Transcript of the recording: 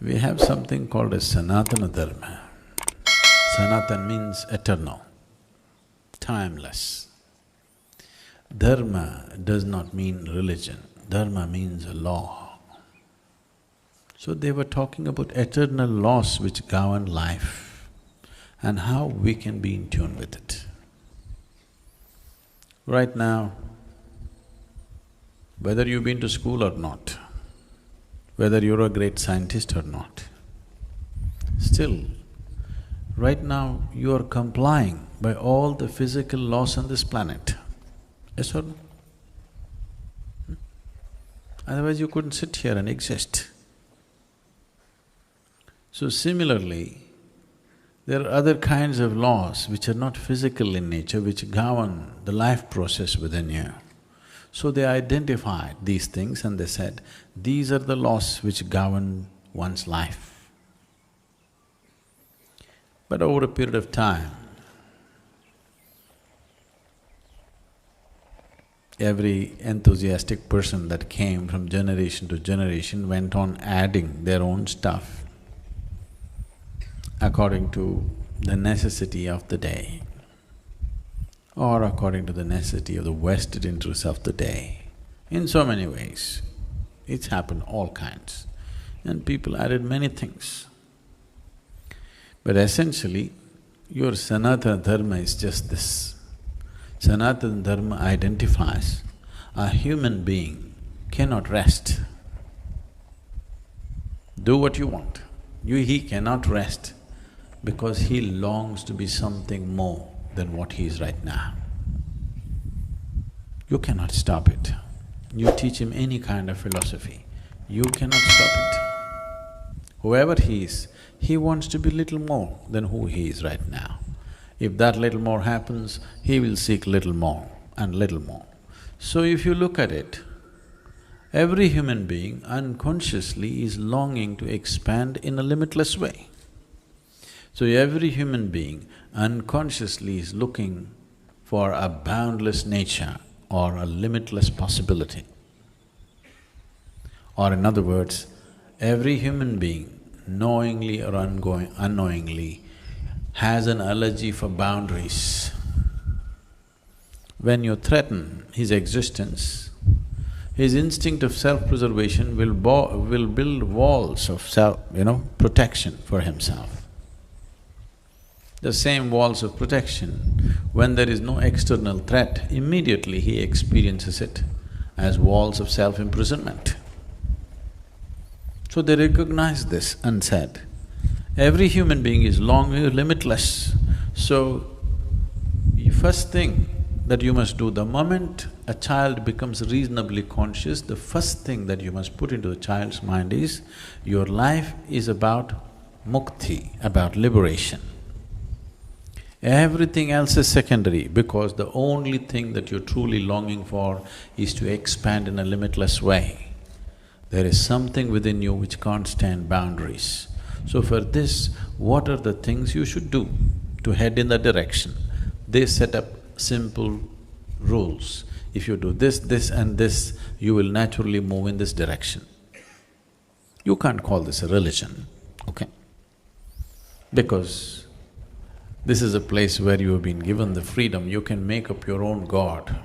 We have something called as Sanatana Dharma. Sanatan means eternal, timeless. Dharma does not mean religion, dharma means a law. So they were talking about eternal laws which govern life and how we can be in tune with it. Right now, whether you've been to school or not, whether you're a great scientist or not, still, right now you are complying by all the physical laws on this planet. Yes or no? Otherwise you couldn't sit here and exist. So similarly, there are other kinds of laws which are not physical in nature, which govern the life process within you. So they identified these things and they said, these are the laws which govern one's life. But over a period of time, every enthusiastic person that came from generation to generation went on adding their own stuff according to the necessity of the day or according to the necessity of the vested interests of the day. In so many ways, it's happened all kinds, and people added many things. But essentially, your Sanatana Dharma is just this. Sanatana Dharma identifies a human being cannot rest. Do what you want. He cannot rest because he longs to be something more than what he is right now. You cannot stop it. You teach him any kind of philosophy, you cannot stop it. Whoever he is, he wants to be little more than who he is right now. If that little more happens, he will seek little more and little more. So if you look at it, every human being unconsciously is longing to expand in a limitless way. So every human being unconsciously is looking for a boundless nature or a limitless possibility. Or in other words, every human being, knowingly or unknowingly, has an allergy for boundaries. When you threaten his existence, his instinct of self-preservation will build walls of protection for himself. The same walls of protection, when there is no external threat, immediately he experiences it as walls of self-imprisonment. So they recognized this and said, every human being is limitless. So, first thing that you must do, the moment a child becomes reasonably conscious, the first thing that you must put into the child's mind is, your life is about mukti, about liberation. Everything else is secondary because the only thing that you're truly longing for is to expand in a limitless way. There is something within you which can't stand boundaries. So for this, what are the things you should do to head in that direction? They set up simple rules. If you do this, this and this, you will naturally move in this direction. You can't call this a religion, okay? Because this is a place where you have been given the freedom, you can make up your own God.